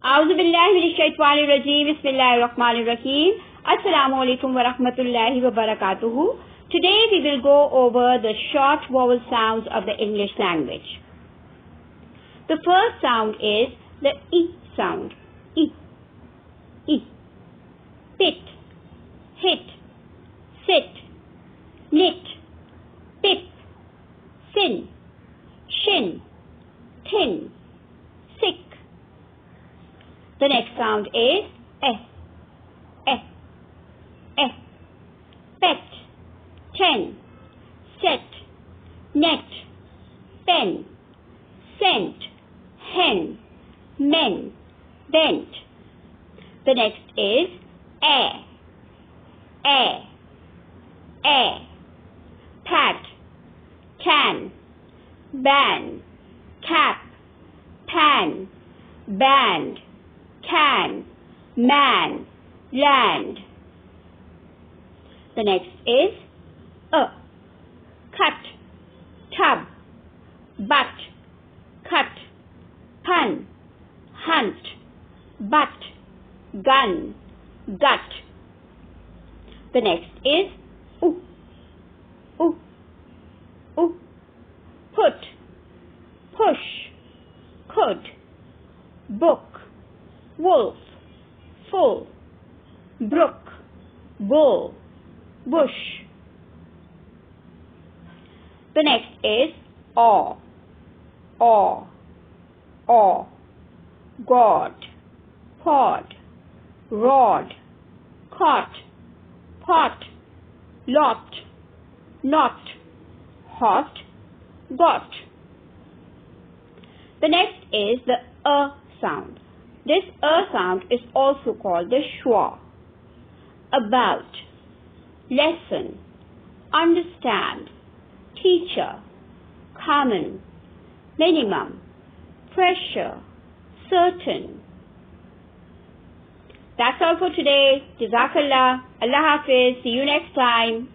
A'udhu billahi minash shaitanir rajeem. Bismillahir rahmanir rahim. Assalamu alaikum wa rahmatullahi wa barakatuhu. Today we will go over the short vowel sounds of the English language. The first sound is the E sound. E. E. Pit. Hit. Sit. Knit. Pip. Sin. Shin. Tin. Sick. The next sound is eh, eh, eh. Pet, ten, set, net, pen, scent, hen, men, bent. The next is air, air, air. Pat, can, ban, cap, pan, band, can, man, land. The next is cut, tub, butt, cut, pun, hunt, butt, gun, gut. The next is put, push, could, book, wolf, full, brook, bull, bush. The next is awe, god, pod, rod, cot, pot, lot, not, hot, got. The next is the sound. This sound is also called the schwa. About, lesson, understand, teacher, common, minimum, pressure, certain. That's all for today. Jazakallah. Allah Hafiz. See you next time.